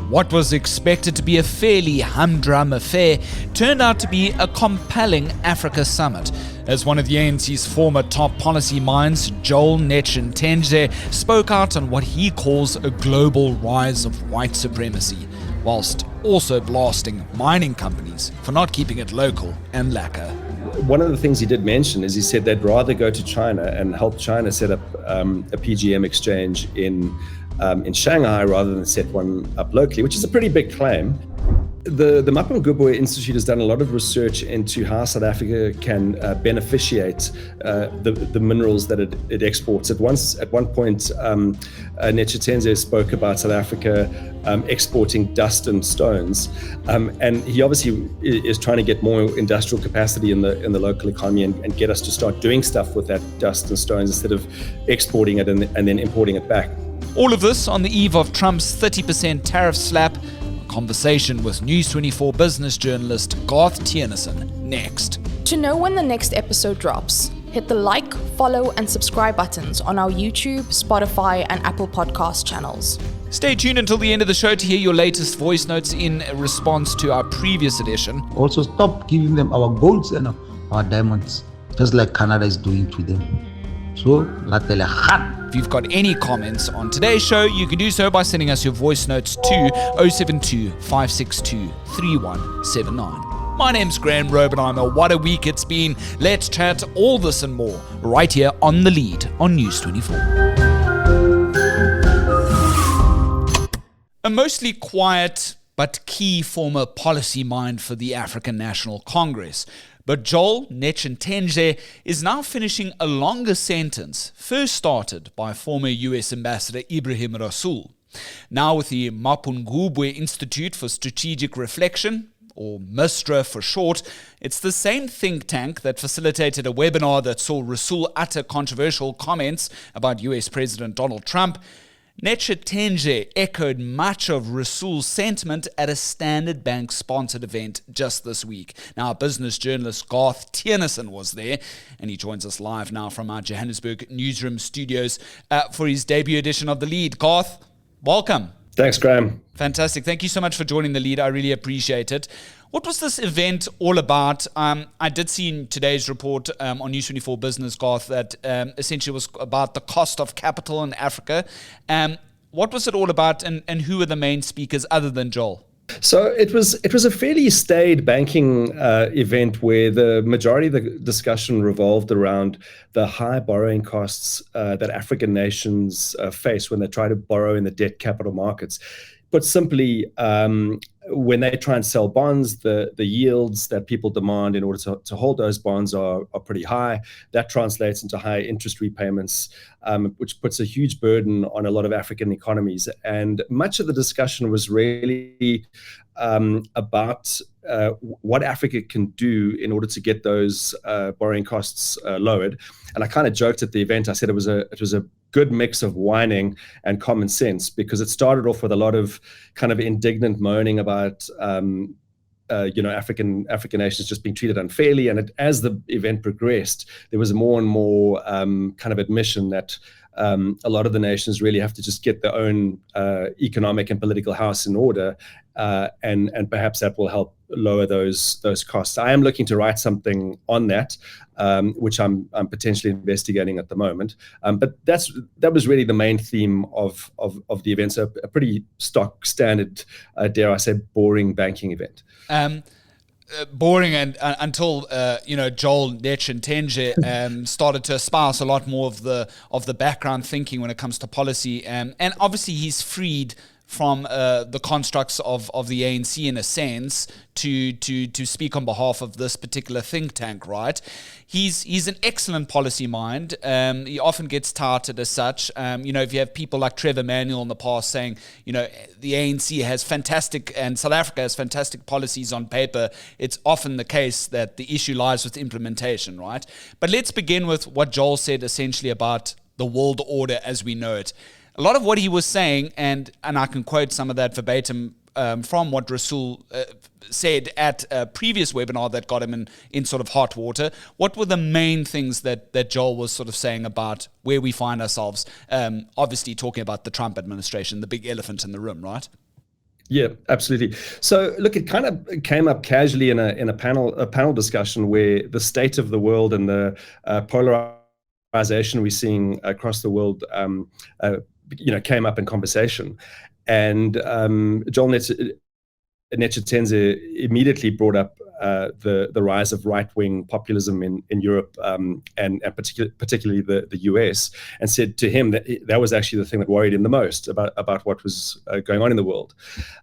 What was expected to be a fairly humdrum affair turned out to be a compelling Africa summit, as one of the ANC's former top policy minds, Joel Netshitenzhe, spoke out on what he calls a global rise of white supremacy, whilst also blasting mining companies for not keeping it local and lacquer. One of the things he did mention is he said they'd rather go to China and help China set up a PGM exchange in Shanghai rather than set one up locally, which is a pretty big claim. The Mapungubwe Institute has done a lot of research into how South Africa can beneficiate the minerals that it exports. At one point, Netshitenzhe spoke about South Africa exporting dust and stones, and he obviously is trying to get more industrial capacity in the local economy and get us to start doing stuff with that dust and stones instead of exporting it and then importing it back. All of this on the eve of Trump's 30% tariff slap. A conversation with News 24 business journalist Garth Tierneson next. To know when the next episode drops, hit the like, follow, and subscribe buttons on our YouTube, Spotify, and Apple Podcast channels. Stay tuned until the end of the show to hear your latest voice notes in response to our previous edition. Also, stop giving them our golds and our diamonds, just like Canada is doing to them. So, if you've got any comments on today's show, you can do so by sending us your voice notes to 072 562 3179. My name's Graham Robenheimer. What a week it's been. Let's chat all this and more right here on The Lead on News 24. A mostly quiet but key former policy mind for the African National Congress. But Joel Netshitenzhe is now finishing a longer sentence first started by former US Ambassador Ibrahim Rasool. Now with the Mapungubwe Institute for Strategic Reflection, or MISTRA for short, it's the same think tank that facilitated a webinar that saw Rasool utter controversial comments about US President Donald Trump. Netshitenzhe echoed much of Rasool's sentiment at a Standard Bank-sponsored event just this week. Now, business journalist Garth Tierneson was there, and he joins us live now from our Johannesburg newsroom studios for his debut edition of The Lead. Garth, welcome. Thanks, Graham. Fantastic. Thank you so much for joining The Lead. I really appreciate it. What was this event all about? I did see in today's report on News 24 Business, Garth, that essentially was about the cost of capital in Africa. What was it all about, and who were the main speakers other than Joel? So it was a fairly staid banking event where the majority of the discussion revolved around the high borrowing costs that African nations face when they try to borrow in the debt capital markets. Put simply, when they try and sell bonds, the yields that people demand in order to hold those bonds are pretty high. That translates into high interest repayments, which puts a huge burden on a lot of African economies. And much of the discussion was really about what Africa can do in order to get those borrowing costs lowered. And I kind of joked at the event. I said it was a good mix of whining and common sense, because it started off with a lot of kind of indignant moaning about African nations just being treated unfairly. And as the event progressed, there was more and more kind of admission that a lot of the nations really have to just get their own economic and political house in order, and perhaps that will help lower those costs. I am looking to write something on that, which I'm potentially investigating at the moment. But that was really the main theme of the event. So a pretty stock standard, dare I say, boring banking event. Boring until Joel Netshitenzhe started to espouse a lot more of the background thinking when it comes to policy, and obviously he's freed from the constructs of the ANC in a sense to speak on behalf of this particular think tank, right? He's an excellent policy mind. He often gets touted as such. If you have people like Trevor Manuel in the past saying, the ANC has fantastic and South Africa has fantastic policies on paper, it's often the case that the issue lies with implementation, right? But let's begin with what Joel said essentially about the world order as we know it. A lot of what he was saying, and I can quote some of that verbatim from what Rasool said at a previous webinar that got him in sort of hot water. What were the main things that Joel was sort of saying about where we find ourselves? Obviously talking about the Trump administration, the big elephant in the room, right? Yeah, absolutely. So, look, it kind of came up casually in a panel discussion where the state of the world and the polarization we're seeing across the world, came up in conversation, and Joel Netshitenzhe immediately brought up the rise of right-wing populism in Europe, and particularly the US, and said to him that was actually the thing that worried him the most about what was going on in the world.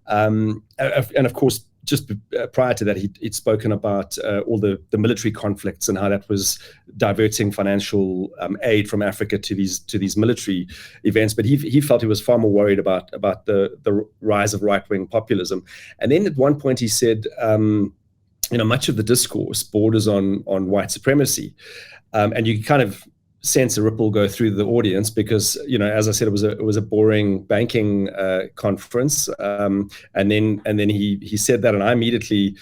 And of course, just prior to that, he'd spoken about all the military conflicts and how that was diverting financial aid from Africa to these military events. But he felt he was far more worried about the rise of right-wing populism. And then at one point he said, much of the discourse borders on white supremacy, and you kind of sense a ripple go through the audience because, as I said, it was a boring banking conference, and then he said that, and I immediately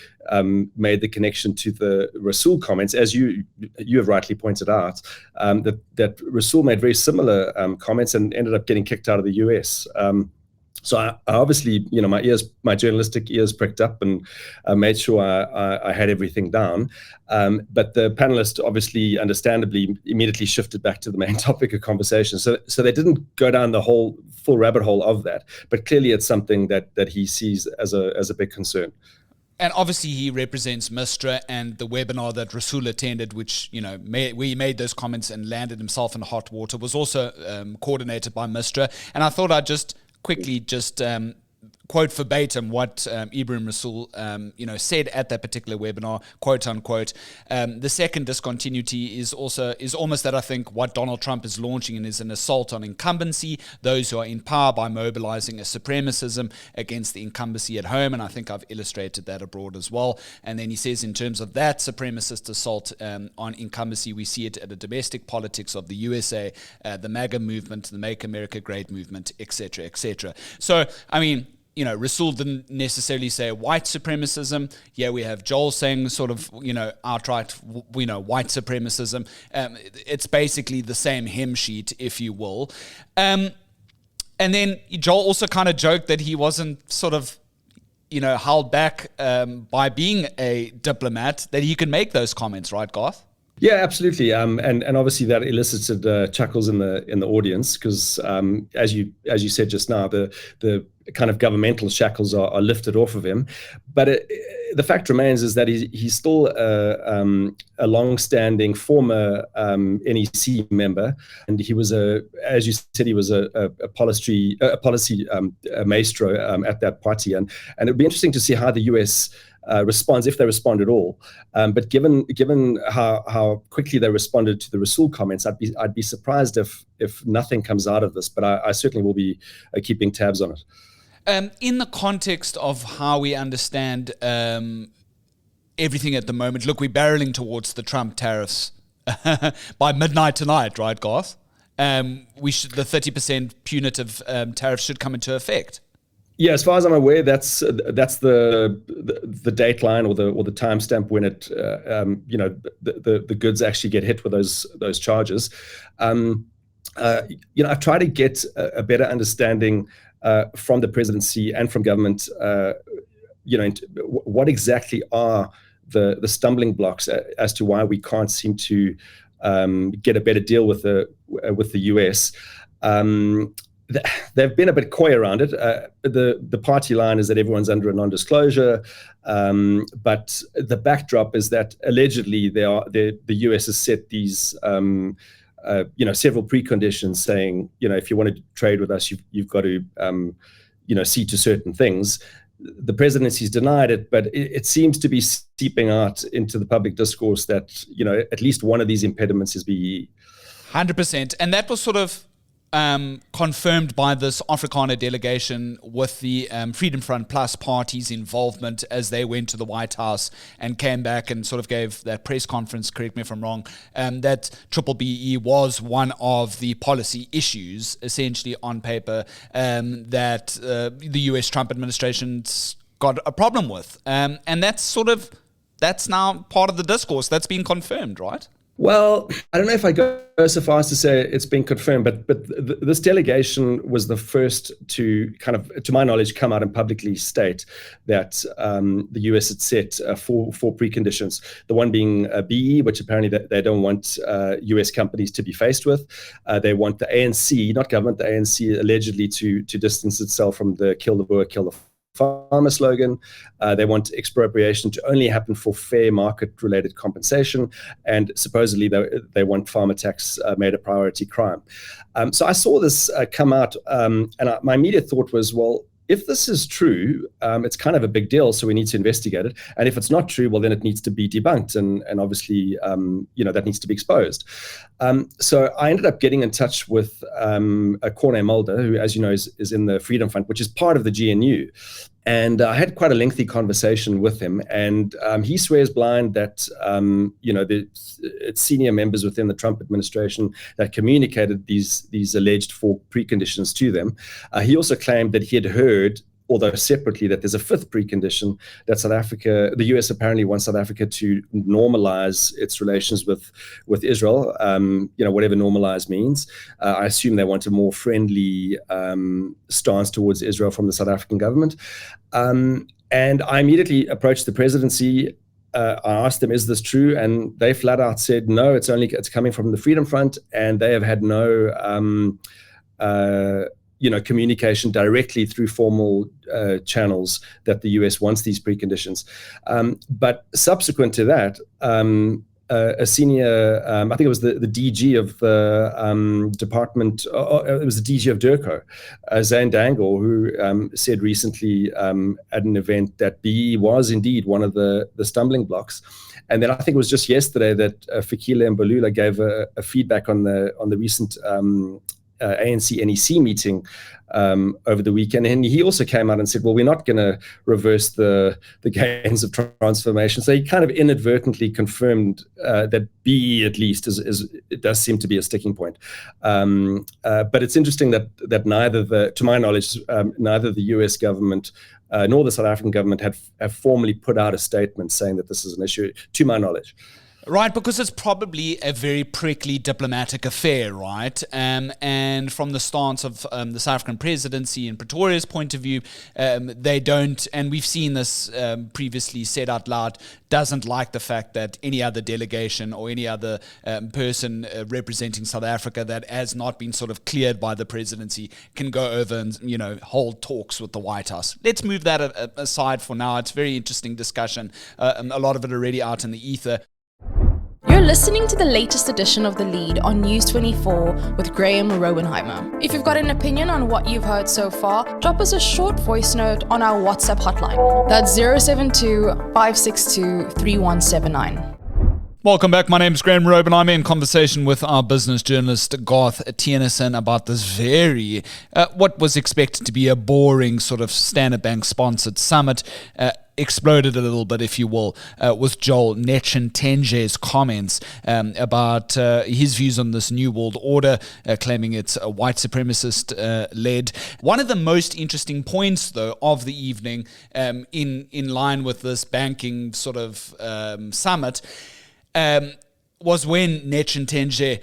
made the connection to the Rasul comments, as you have rightly pointed out, that Rasul made very similar comments and ended up getting kicked out of the US. So I obviously, my journalistic ears pricked up and made sure I had everything down. But the panelists obviously, understandably, immediately shifted back to the main topic of conversation. So they didn't go down the whole full rabbit hole of that. But clearly, it's something that he sees as a big concern. And obviously, he represents Mistra, and the webinar that Rasul attended, which, we made those comments and landed himself in hot water, was also coordinated by Mistra. And I thought I'd just quickly quote verbatim what Ibrahim Rasul said at that particular webinar, quote unquote. The second discontinuity is almost that I think what Donald Trump is launching is an assault on incumbency, those who are in power, by mobilizing a supremacism against the incumbency at home, and I think I've illustrated that abroad as well. And then he says, in terms of that supremacist assault on incumbency, we see it at the domestic politics of the USA, the MAGA movement, the Make America Great movement, etc., etc. So, I mean, Rasul didn't necessarily say white supremacism. Yeah, we have Joel saying sort of, outright, white supremacism. It's basically the same hymn sheet, if you will. And then Joel also kind of joked that he wasn't sort of, held back by being a diplomat, that he could make those comments, right, Garth? Yeah, absolutely, and obviously that elicited chuckles in the audience because, as you said just now, the kind of governmental shackles are lifted off of him. But the fact remains is that he's still a long-standing former NEC member, and he was as you said, he was a policy maestro at that party, and it'd be interesting to see how the US responds, if they respond at all. But given how quickly they responded to the Rasul comments, I'd be surprised if nothing comes out of this. But I certainly will be keeping tabs on it. In the context of how we understand everything at the moment, look, we're barreling towards the Trump tariffs by midnight tonight, right, Garth? The 30% punitive tariff should come into effect. Yeah, as far as I'm aware, that's the dateline or the timestamp when it the goods actually get hit with those charges. I've tried to get a better understanding from the presidency and from government, what exactly are the stumbling blocks as to why we can't seem to get a better deal with the US. They've been a bit coy around it. The party line is that everyone's under a non-disclosure, but the backdrop is that allegedly the US has set these several preconditions saying, if you want to trade with us, you've got to see to certain things. The presidency's denied it, but it seems to be seeping out into the public discourse that at least one of these impediments is BEE. 100%, and that was sort of confirmed by this Afrikaner delegation with the Freedom Front Plus party's involvement as they went to the White House and came back and sort of gave that press conference, correct me if I'm wrong, that triple BE was one of the policy issues, essentially on paper, that the US Trump administration's got a problem with. And that's now part of the discourse. That's been confirmed, right? Well, I don't know if I go so far as to say it's been confirmed, but this delegation was the first to kind of, to my knowledge, come out and publicly state that the US had set four preconditions. The one being BE, which apparently they don't want US companies to be faced with. They want the ANC, not government, the ANC allegedly to distance itself from the kill the Boer, kill the farmer slogan. They want expropriation to only happen for fair market-related compensation, and supposedly they want farmer tax made a priority crime. So I saw this come out, and my immediate thought was, well, if this is true, it's kind of a big deal, so we need to investigate it. And if it's not true, well, then it needs to be debunked, and obviously, that needs to be exposed. So I ended up getting in touch with Corné Mulder, who, as you know, is in the Freedom Fund, which is part of the GNU. And I had quite a lengthy conversation with him, and he swears blind that it's senior members within the Trump administration that communicated these alleged four preconditions to them. He also claimed that he had heard, although separately, that there's a fifth precondition that the US apparently wants South Africa to normalize its relations with Israel, whatever normalize means. I assume they want a more friendly stance towards Israel from the South African government. And I immediately approached the presidency. I asked them, is this true? And they flat out said, no, it's coming from the Freedom Front, and they have had no communication directly through formal channels that the US wants these preconditions. But subsequent to that, a senior, I think it was the DG of the department, it was the DG of DIRCO, Zane Dangle, who said recently at an event that BE was indeed one of the stumbling blocks. And then I think it was just yesterday that Fikile Mbalula gave a feedback on the recent ANC NEC meeting over the weekend, and he also came out and said, well, we're not going to reverse the gains of transformation. So he kind of inadvertently confirmed that BE at least it does seem to be a sticking point. But it's interesting that neither to my knowledge, neither the US government nor the South African government have formally put out a statement saying that this is an issue, to my knowledge. Right, because it's probably a very prickly diplomatic affair, right? And from the stance of the South African presidency and Pretoria's point of view, they don't, and we've seen this previously said out loud, doesn't like the fact that any other delegation or any other person representing South Africa that has not been sort of cleared by the presidency can go over and, hold talks with the White House. Let's move that aside for now. It's a very interesting discussion. A lot of it already out in the ether. You're listening to the latest edition of The Lead on News 24 with Graham Rowenheimer. If you've got an opinion on what you've heard so far, drop us a short voice note on our WhatsApp hotline. That's 072-562-3179. Welcome back. My name is Graham Robe, and I'm in conversation with our business journalist, Garth Tienison, about this very, what was expected to be a boring sort of Standard Bank-sponsored summit. Exploded a little bit, if you will, with Joel Netshitenzhe's comments about his views on this new world order, claiming it's a white supremacist led. One of the most interesting points, though, of the evening, in line with this banking sort of summit, was when Netshitenzhe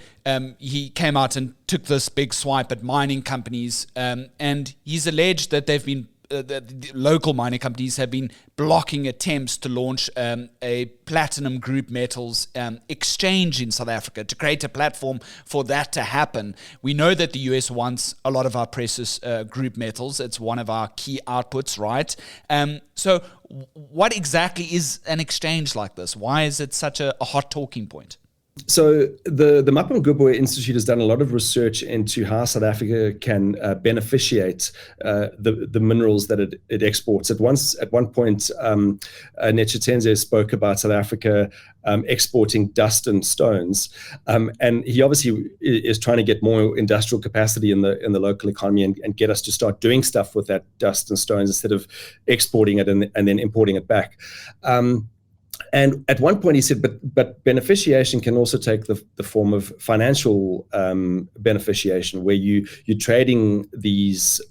he came out and took this big swipe at mining companies, and he's alleged that they've been the local mining companies have been blocking attempts to launch a platinum group metals exchange in South Africa to create a platform for that to happen. We know that the US wants a lot of our precious group metals. It's one of our key outputs, right? So what exactly is an exchange like this? Why is it such a hot talking point? So the Mapungubwe Institute has done a lot of research into how South Africa can beneficiate the minerals that it exports. At one point, Netshitenzhe spoke about South Africa exporting dust and stones, and he obviously is trying to get more industrial capacity in the local economy and get us to start doing stuff with that dust and stones instead of exporting it and then importing it back. And at one point he said, but beneficiation can also take the form of financial beneficiation, where you're trading these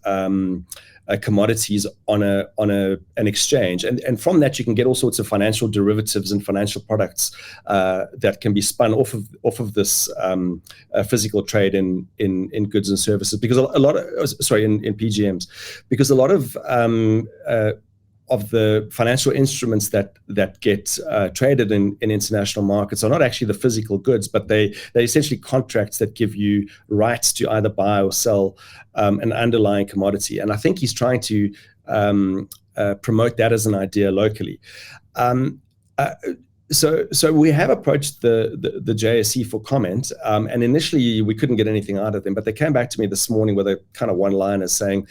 commodities on an exchange, and from that you can get all sorts of financial derivatives and financial products that can be spun off of this physical trade in goods and services, because a lot of in PGMs, because a lot of the financial instruments that get traded in international markets are not actually the physical goods, but they're essentially contracts that give you rights to either buy or sell an underlying commodity. And I think he's trying to promote that as an idea locally. So we have approached the JSE for comment, and initially we couldn't get anything out of them, but they came back to me this morning with a kind of one-liner saying,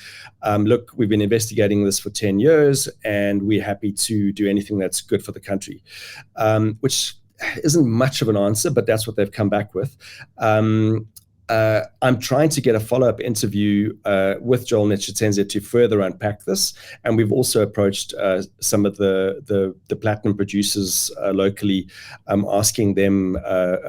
look, we've been investigating this for 10 years and we're happy to do anything that's good for the country, which isn't much of an answer, but that's what they've come back with. I'm trying to get a follow-up interview with Joel Netshitenzhe to further unpack this, and we've also approached some of the platinum producers locally, asking them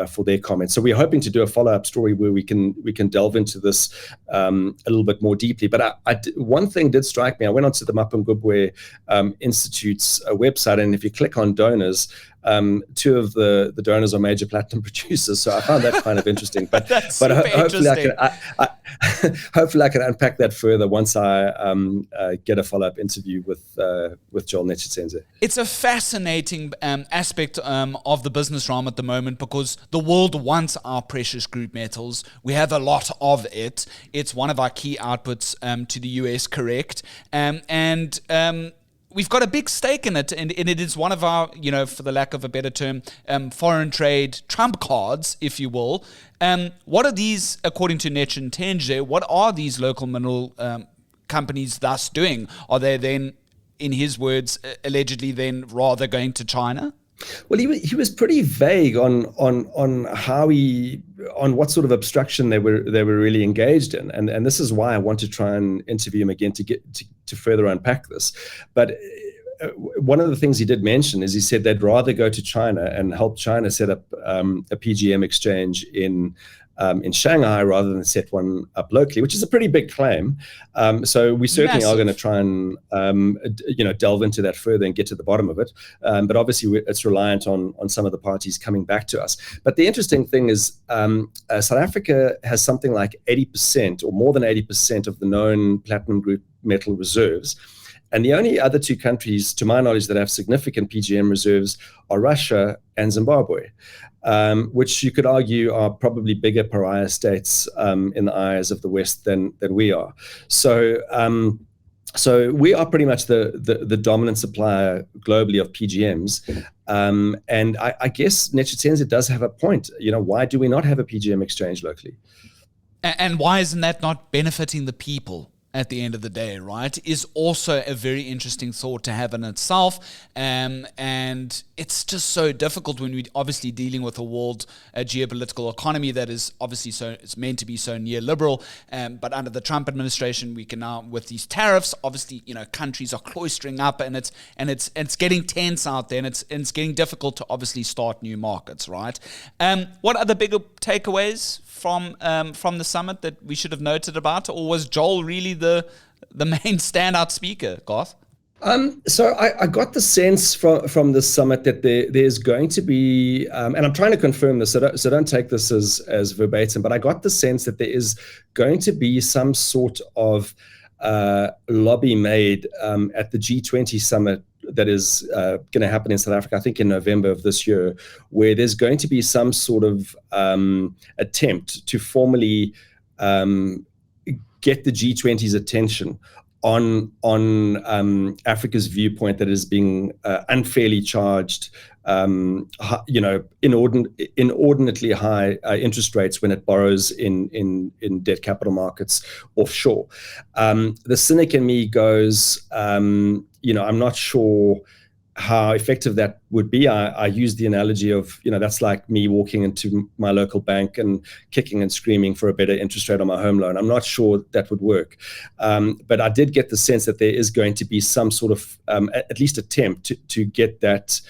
for their comments. So we're hoping to do a follow-up story where we can delve into this a little bit more deeply. But one thing did strike me. I went onto the Mapungubwe Institute's website, and if you click on donors, two of the donors are major platinum producers, so I found that kind of interesting. But hopefully I can unpack that further once I get a follow-up interview with Joel Netshitenzhe. It's a fascinating aspect of the business realm at the moment, because the world wants our precious group metals. We have a lot of it. It's one of our key outputs to the US, correct? We've got a big stake in it, and it is one of our, for the lack of a better term, foreign trade trump cards, if you will. What are these, according to Netshitenzhe, what are these local mineral companies thus doing? Are they then, in his words, allegedly then rather going to China? Well, he was pretty vague on what sort of obstruction they were really engaged in, and this is why I want to try and interview him again to further unpack this. But one of the things he did mention is he said they'd rather go to China and help China set up a PGM exchange in Shanghai rather than set one up locally, which is a pretty big claim. So we certainly are going to try and delve into that further and get to the bottom of it. But obviously it's reliant on some of the parties coming back to us. But the interesting thing is South Africa has something like 80% or more than 80% of the known platinum group metal reserves. And the only other two countries, to my knowledge, that have significant PGM reserves are Russia and Zimbabwe, which you could argue are probably bigger pariah states in the eyes of the West than we are. So we are pretty much the dominant supplier globally of PGMs. And I guess Netshitenzhe does have a point. Why do we not have a PGM exchange locally? And why isn't that not benefiting the people? At the end of the day, right, is also a very interesting thought to have in itself. And it's just so difficult when we're obviously dealing with a world geopolitical economy that is obviously it's meant to be so neoliberal. But under the Trump administration, we can now, with these tariffs, obviously, countries are cloistering up, and it's getting tense out there, and it's getting difficult to obviously start new markets, right? What are the bigger takeaways from the summit that we should have noted about, or was Joel really the main standout speaker, Garth? So I got the sense from the summit that there's going to be, and I'm trying to confirm this, so don't take this as verbatim, but I got the sense that there is going to be some sort of lobby made at the G20 summit that is going to happen in South Africa, I think in November of this year, where there's going to be some sort of attempt to formally get the G20's attention on Africa's viewpoint that is being unfairly charged, inordinately high interest rates when it borrows in debt capital markets offshore. The cynic in me goes, I'm not sure how effective that would be. I use the analogy of, that's like me walking into my local bank and kicking and screaming for a better interest rate on my home loan. I'm not sure that would work. But I did get the sense that there is going to be some sort of, at least attempt to get that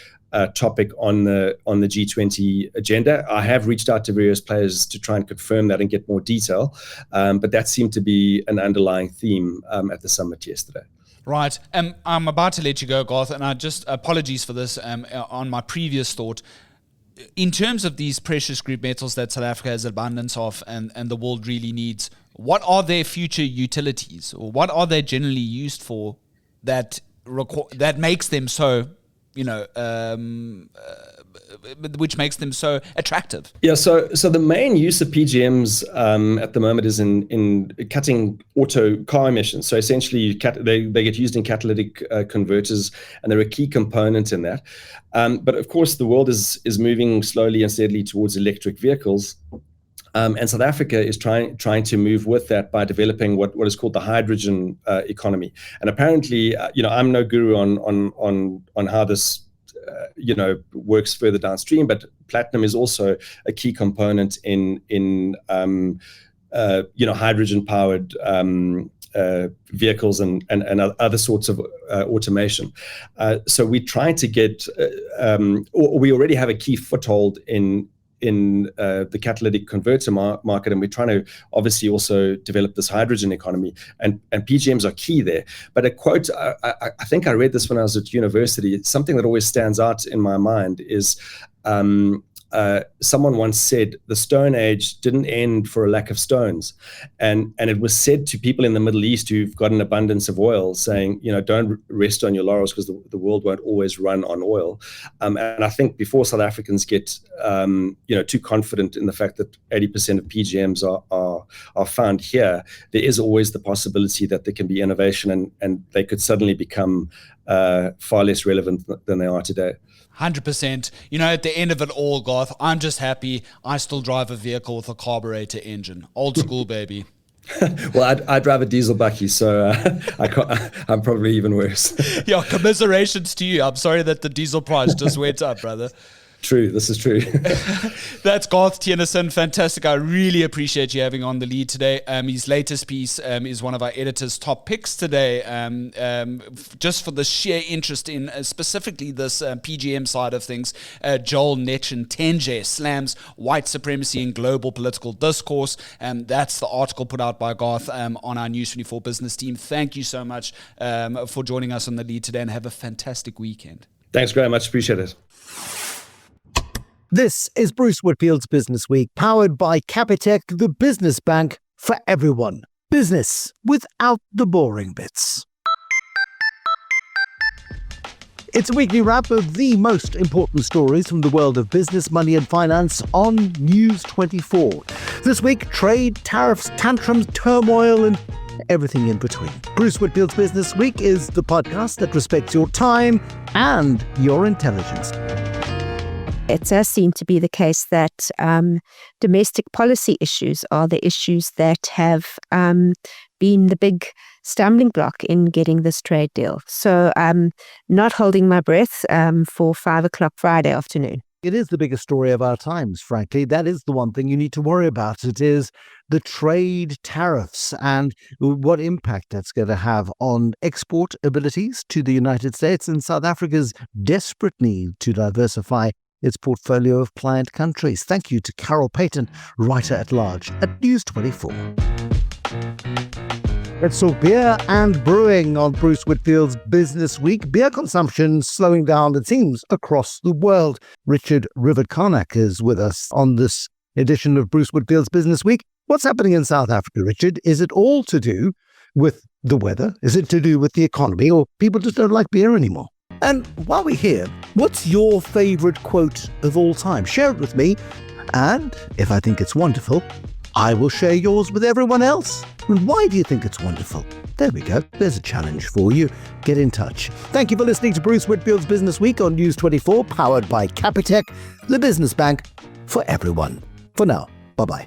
topic on the G20 agenda. I have reached out to various players to try and confirm that and get more detail, but that seemed to be an underlying theme at the summit yesterday. Right. I'm about to let you go, Garth, and I just apologies for this on my previous thought. In terms of these precious group metals that South Africa has abundance of and the world really needs, what are their future utilities, or what are they generally used for that makes them so, which makes them so attractive? Yeah, so the main use of PGMs at the moment is in cutting auto car emissions. So essentially, they get used in catalytic converters, and they're a key component in that. But of course, the world is moving slowly and steadily towards electric vehicles. And South Africa is trying to move with that by developing what is called the hydrogen economy. And apparently, I'm no guru on how this works further downstream, but platinum is also a key component in hydrogen powered vehicles and other sorts of automation. So we try to get, or we already have a key foothold in the catalytic converter market, and we're trying to obviously also develop this hydrogen economy, and PGMs are key there. But a quote, I think I read this when I was at university, something that always stands out in my mind is someone once said the Stone Age didn't end for a lack of stones, and it was said to people in the Middle East who've got an abundance of oil, saying, don't rest on your laurels, because the world won't always run on oil. And I think before South Africans get too confident in the fact that 80% of PGMs are found here, there is always the possibility that there can be innovation and they could suddenly become far less relevant than they are today. 100%. At the end of it all, Garth, I'm just happy I still drive a vehicle with a carburetor engine. Old school, baby. Well, I drive a diesel bakkie, so I'm probably even worse. Yeah, commiserations to you. I'm sorry that the diesel price just went up, brother. True, this is true. That's Garth Tennyson. Fantastic. I really appreciate you having on the lead today. His latest piece is one of our editor's top picks today, just for the sheer interest in specifically this PGM side of things. Joel Netshitenzhe slams white supremacy in global political discourse. That's the article put out by Garth on our News 24 business team. Thank you so much for joining us on the lead today, and have a fantastic weekend. Thanks very much. Appreciate it. This is Bruce Whitfield's Business Week, powered by Capitec, the business bank for everyone. Business without the boring bits. It's a weekly wrap of the most important stories from the world of business, money and finance on News 24. This week, trade, tariffs, tantrums, turmoil and everything in between. Bruce Whitfield's Business Week is the podcast that respects your time and your intelligence. It does seem to be the case that domestic policy issues are the issues that have been the big stumbling block in getting this trade deal. So I'm not holding my breath for 5 o'clock Friday afternoon. It is the biggest story of our times, frankly. That is the one thing you need to worry about. It is the trade tariffs and what impact that's going to have on export abilities to the United States and South Africa's desperate need to diversify its portfolio of client countries. Thank you to Carol Payton, writer-at-large at News 24. Let's talk beer and brewing on Bruce Whitfield's Business Week. Beer consumption slowing down, it seems, across the world. Richard Rivett-Carnac is with us on this edition of Bruce Whitfield's Business Week. What's happening in South Africa, Richard? Is it all to do with the weather? Is it to do with the economy? Or people just don't like beer anymore? And while we're here, what's your favourite quote of all time? Share it with me, and if I think it's wonderful, I will share yours with everyone else. And why do you think it's wonderful? There we go. There's a challenge for you. Get in touch. Thank you for listening to Bruce Whitfield's Business Week on News 24, powered by Capitec, the business bank for everyone. For now, bye-bye.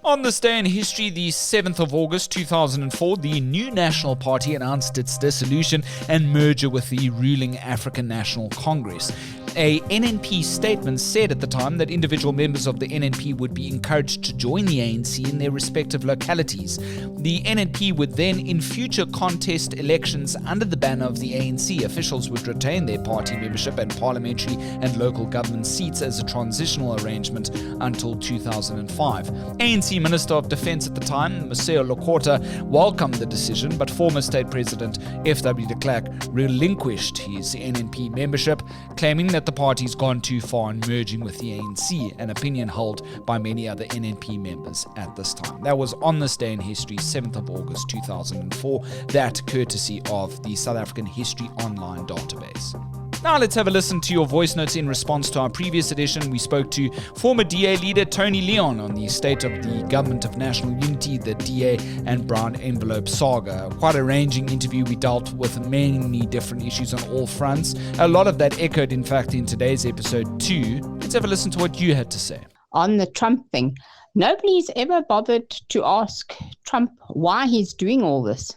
On this day in history, the 7th of August 2004, the new National Party announced its dissolution and merger with the ruling African National Congress. A NNP statement said at the time that individual members of the NNP would be encouraged to join the ANC in their respective localities. The NNP would then in future contest elections under the banner of the ANC. Officials would retain their party membership and parliamentary and local government seats as a transitional arrangement until 2005. ANC Minister of Defence at the time, Monsieur Lekota, welcomed the decision, but former State President F.W. de Klerk relinquished his NNP membership, claiming that the party's gone too far in merging with the ANC, an opinion held by many other NNP members at this time. That was on this day in history, 7th of August 2004, that courtesy of the South African History Online database. Now let's have a listen to your voice notes in response to our previous edition. We spoke to former DA leader Tony Leon on the state of the Government of National Unity, the DA and Brown Envelope saga. Quite a ranging interview. We dealt with many different issues on all fronts. A lot of that echoed, in fact, in today's episode too. Let's have a listen to what you had to say. On the Trump thing, nobody's ever bothered to ask Trump why he's doing all this.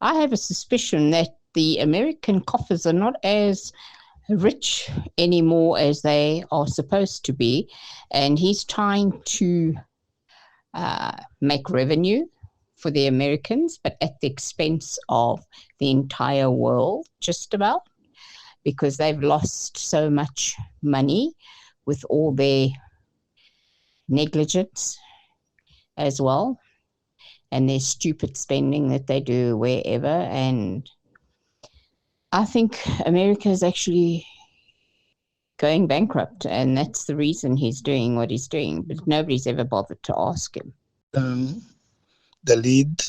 I have a suspicion that the American coffers are not as rich anymore as they are supposed to be, and he's trying to make revenue for the Americans, but at the expense of the entire world, just about, because they've lost so much money with all their negligence as well, and their stupid spending that they do wherever. And I think America is actually going bankrupt, and that's the reason he's doing what he's doing. But nobody's ever bothered to ask him. The lead,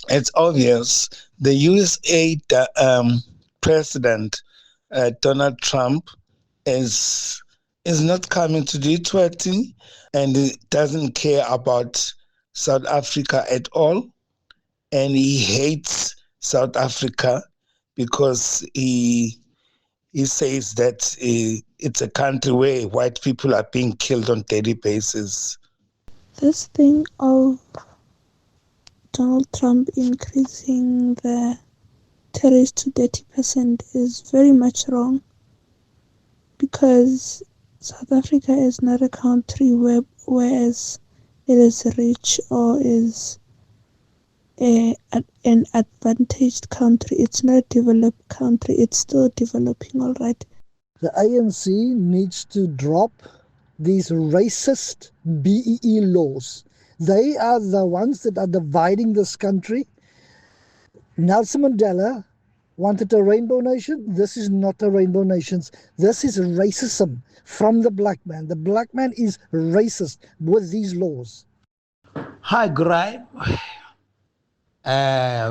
it's obvious. The USA President Donald Trump is not coming to G20, and he doesn't care about South Africa at all, and he hates South Africa because he says that it's a country where white people are being killed on daily basis. This thing of Donald Trump increasing the tariffs to 30% is very much wrong, because South Africa is not a country whereas it is rich or is an advantaged country. It's not a developed country. It's still developing, all right. The ANC needs to drop these racist BEE laws. They are the ones that are dividing this country. Nelson Mandela wanted a rainbow nation. This is not a rainbow nation. This is racism from the black man. The black man is racist with these laws. Hi, Grime.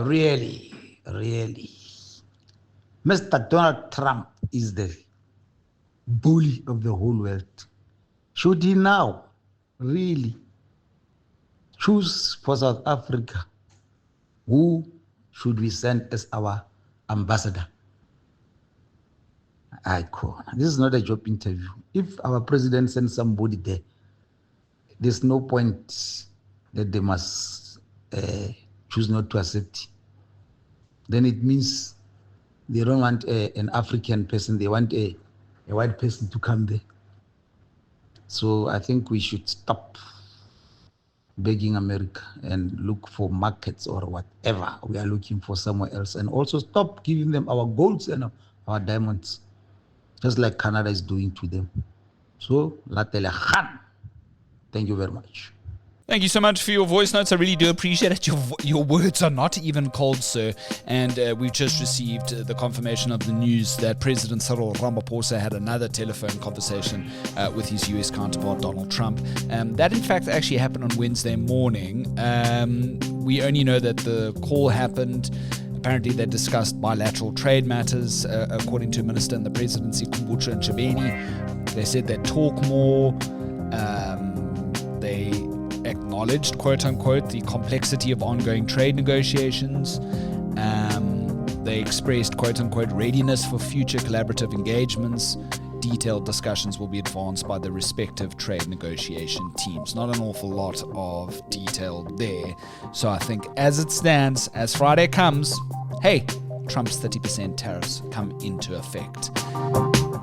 Really, Mr. Donald Trump is the bully of the whole world. Should he now really choose for South Africa? Who should we send as our ambassador? This is not a job interview. If our president sends somebody there, there's no point that they must choose not to accept. Then it means they don't want an African person, they want a white person to come there. So I think we should stop begging America and look for markets or whatever we are looking for somewhere else, and also stop giving them our golds and our diamonds, just like Canada is doing to them. So, Latele Khan, thank you very much. Thank you so much for your voice notes. I really do appreciate it. Your words are not even cold, sir. And we've just received the confirmation of the news that President Cyril Ramaphosa had another telephone conversation with his US counterpart, Donald Trump. That, in fact, actually happened on Wednesday morning. We only know that the call happened. Apparently, they discussed bilateral trade matters, according to Minister in the Presidency, Kumbucha Ntshabeni. They said they'd talk more. They acknowledged, quote-unquote, the complexity of ongoing trade negotiations. They expressed, quote-unquote, readiness for future collaborative engagements. Detailed discussions will be advanced by the respective trade negotiation teams. Not an awful lot of detail there. So I think as it stands, as Friday comes, hey, Trump's 30% tariffs come into effect.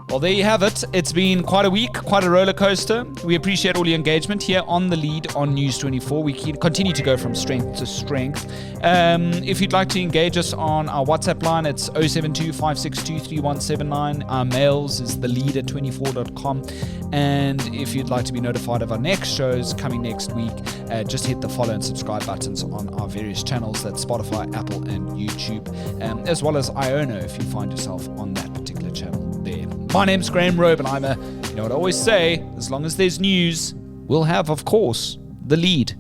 Well, there you have it. It's been quite a week, quite a roller coaster. We appreciate all your engagement here on The Lead on News 24. We continue to go from strength to strength. If you'd like to engage us on our WhatsApp line, it's 072-562-3179. Our mails is thelead@24.com. And if you'd like to be notified of our next shows coming next week, just hit the follow and subscribe buttons on our various channels. That's Spotify, Apple, and YouTube, as well as Iono if you find yourself on that particular channel there. My name's Graham Robenheimer. You know what I always say, as long as there's news, we'll have, of course, The Lead.